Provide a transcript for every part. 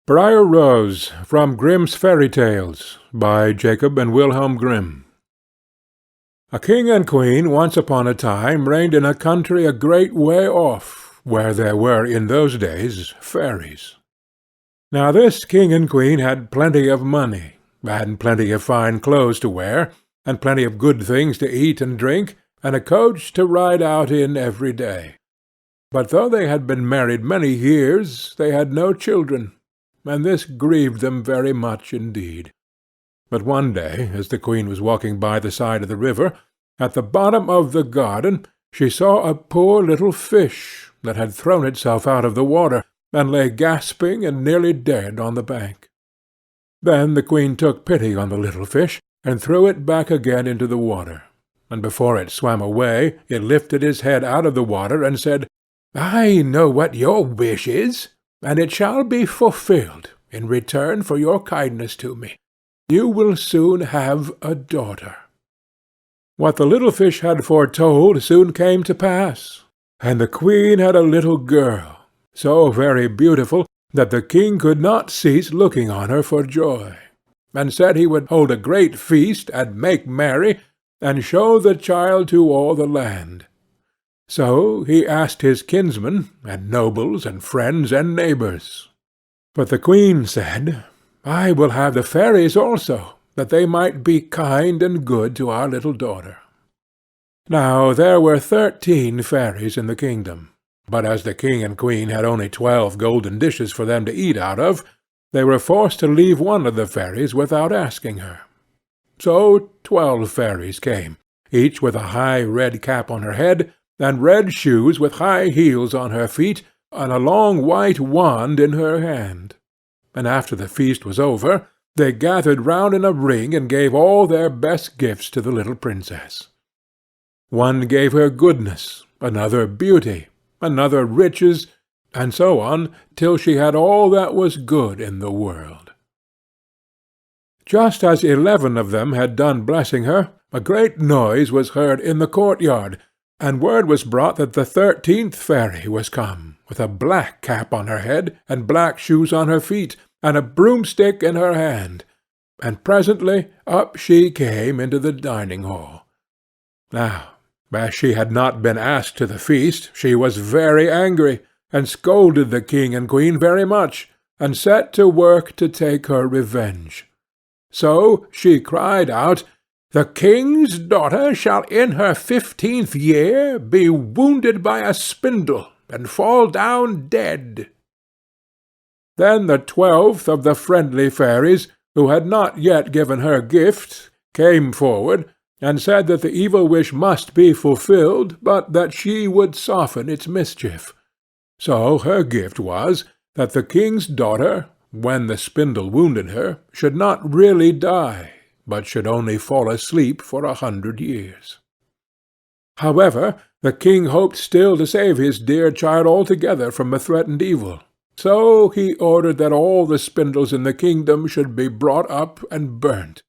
Briar Rose, from Grimm's Fairy Tales, by Jacob and Wilhelm Grimm. A king and queen once upon a time reigned in a country a great way off, where there were in those days fairies. Now this king and queen had plenty of money, and plenty of fine clothes to wear, and plenty of good things to eat and drink, and a coach to ride out in every day. But though they had been married many years, they had no children, and this grieved them very much indeed. But one day, as the queen was walking by the side of the river, at the bottom of the garden she saw a poor little fish that had thrown itself out of the water, and lay gasping and nearly dead on the bank. Then the queen took pity on the little fish, and threw it back again into the water, and before it swam away it lifted his head out of the water and said, "I know what your wish is, and it shall be fulfilled in return for your kindness to me. You will soon have a daughter." What the little fish had foretold soon came to pass, and the queen had a little girl, so very beautiful that the king could not cease looking on her for joy, and said he would hold a great feast, and make merry, and show the child to all the land. So he asked his kinsmen, and nobles, and friends, and neighbours. But the queen said, "I will have the fairies also, that they might be kind and good to our little daughter." Now there were 13 fairies in the kingdom, but as the king and queen had only 12 golden dishes for them to eat out of, they were forced to leave one of the fairies without asking her. So 12 fairies came, each with a high red cap on her head, and red shoes with high heels on her feet, and a long white wand in her hand. And after the feast was over, they gathered round in a ring and gave all their best gifts to the little princess. One gave her goodness, another beauty, another riches, and so on, till she had all that was good in the world. Just as 11 of them had done blessing her, a great noise was heard in the courtyard, and word was brought that the 13th fairy was come, with a black cap on her head, and black shoes on her feet, and a broomstick in her hand, and presently up she came into the dining-hall. Now, as she had not been asked to the feast, she was very angry, and scolded the king and queen very much, and set to work to take her revenge. So she cried out, "The king's daughter shall in her 15th year be wounded by a spindle, and fall down dead." Then the 12th of the friendly fairies, who had not yet given her gift, came forward, and said that the evil wish must be fulfilled, but that she would soften its mischief. So her gift was, that the king's daughter, when the spindle wounded her, should not really die, but should only fall asleep for 100 years. However, the king hoped still to save his dear child altogether from a threatened evil, so he ordered that all the spindles in the kingdom should be brought up and burnt.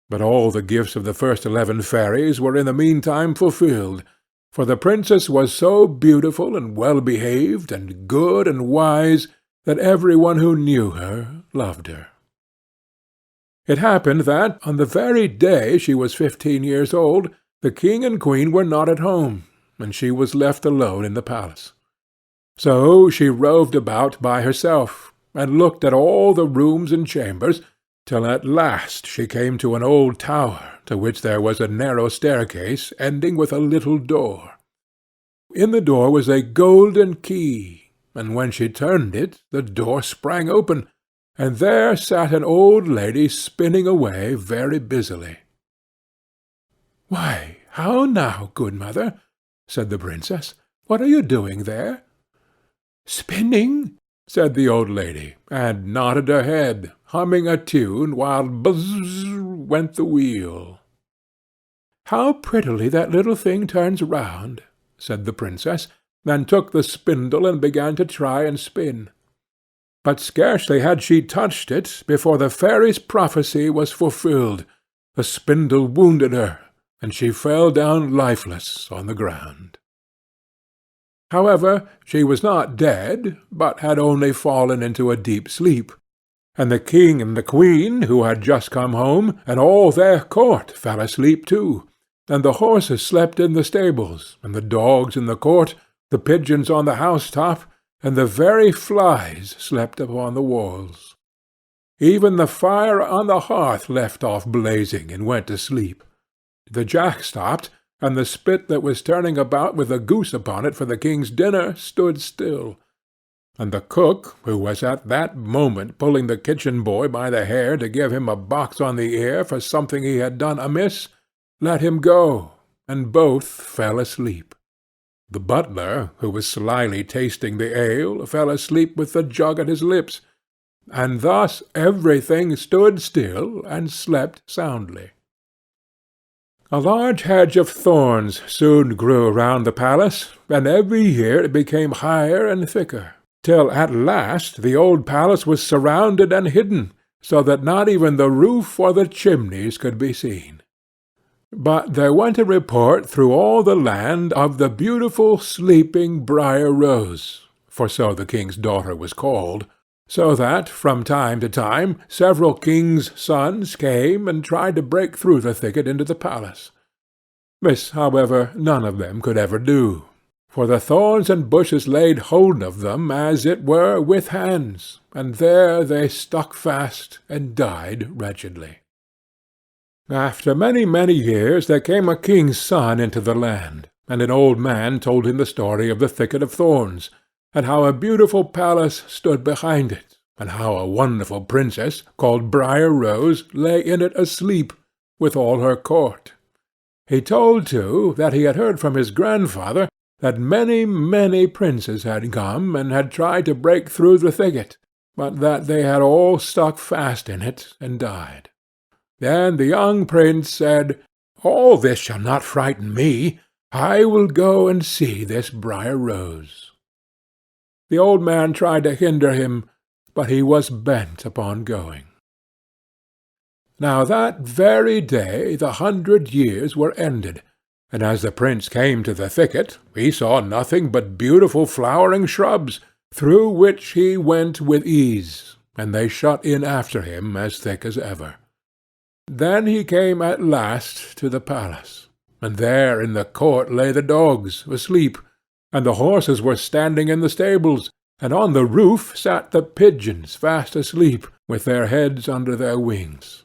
But all the gifts of the first 11 fairies were in the meantime fulfilled, for the princess was so beautiful and well-behaved and good and wise that every one who knew her loved her. It happened that, on the very day she was 15 years old, the king and queen were not at home, and she was left alone in the palace. So she roved about by herself, and looked at all the rooms and chambers, till at last she came to an old tower, to which there was a narrow staircase, ending with a little door. In the door was a golden key, and when she turned it, the door sprang open, and there sat an old lady spinning away very busily. "Why, how now, good mother?" said the princess. "What are you doing there?" "Spinning," said the old lady, and nodded her head, humming a tune, while buzz went the wheel. "How prettily that little thing turns round," said the princess, and took the spindle and began to try and spin. But scarcely had she touched it before the fairy's prophecy was fulfilled. The spindle wounded her, and she fell down lifeless on the ground. However, she was not dead, but had only fallen into a deep sleep, and the king and the queen, who had just come home, and all their court fell asleep too, and the horses slept in the stables, and the dogs in the court, the pigeons on the housetop, and the very flies slept upon the walls. Even the fire on the hearth left off blazing and went to sleep. The jack stopped, and the spit that was turning about with a goose upon it for the king's dinner stood still. And the cook, who was at that moment pulling the kitchen boy by the hair to give him a box on the ear for something he had done amiss, let him go, and both fell asleep. The butler, who was slyly tasting the ale, fell asleep with the jug at his lips, and thus everything stood still and slept soundly. A large hedge of thorns soon grew round the palace, and every year it became higher and thicker, till at last the old palace was surrounded and hidden, so that not even the roof or the chimneys could be seen. But there went a report through all the land of the beautiful sleeping Briar Rose, for so the king's daughter was called, so that from time to time several kings' sons came and tried to break through the thicket into the palace. This, however, none of them could ever do, for the thorns and bushes laid hold of them as it were with hands, and there they stuck fast and died wretchedly. After many, many years there came a king's son into the land, and an old man told him the story of the thicket of thorns, and how a beautiful palace stood behind it, and how a wonderful princess, called Briar Rose, lay in it asleep, with all her court. He told, too, that he had heard from his grandfather that many, many princes had come and had tried to break through the thicket, but that they had all stuck fast in it and died. Then the young prince said, "All this shall not frighten me. I will go and see this Briar Rose." The old man tried to hinder him, but he was bent upon going. Now that very day the 100 years were ended, and as the prince came to the thicket, he saw nothing but beautiful flowering shrubs, through which he went with ease, and they shut in after him as thick as ever. Then he came at last to the palace, and there in the court lay the dogs, asleep, and the horses were standing in the stables, and on the roof sat the pigeons fast asleep, with their heads under their wings.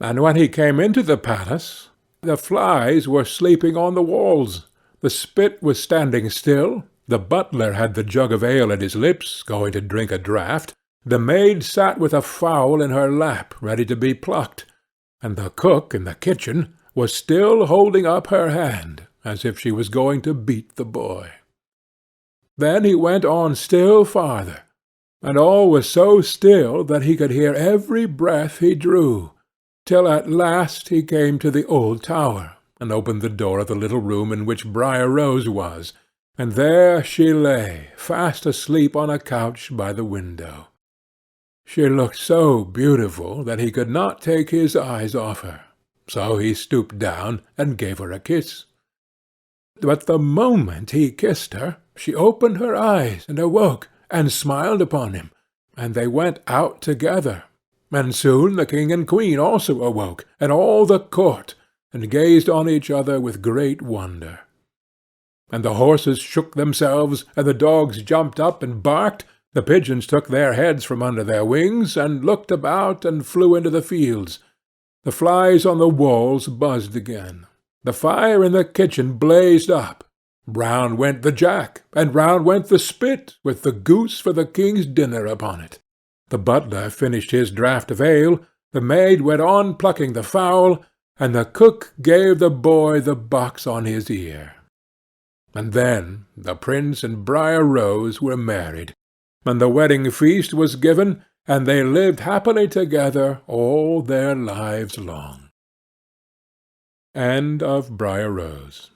And when he came into the palace, the flies were sleeping on the walls, the spit was standing still, the butler had the jug of ale at his lips, going to drink a draught, the maid sat with a fowl in her lap, ready to be plucked, and the cook in the kitchen was still holding up her hand, as if she was going to beat the boy. Then he went on still farther, and all was so still that he could hear every breath he drew, till at last he came to the old tower, and opened the door of the little room in which Briar Rose was, and there she lay, fast asleep on a couch by the window. She looked so beautiful that he could not take his eyes off her, so he stooped down and gave her a kiss. But the moment he kissed her, she opened her eyes and awoke, and smiled upon him, and they went out together. And soon the king and queen also awoke, and all the court, and gazed on each other with great wonder. And the horses shook themselves, and the dogs jumped up and barked, the pigeons took their heads from under their wings, and looked about, and flew into the fields. The flies on the walls buzzed again. The fire in the kitchen blazed up. Round went the jack, and round went the spit, with the goose for the king's dinner upon it. The butler finished his draught of ale, the maid went on plucking the fowl, and the cook gave the boy the box on his ear. And then the prince and Briar Rose were married, and the wedding feast was given, and they lived happily together all their lives long. End of Briar Rose.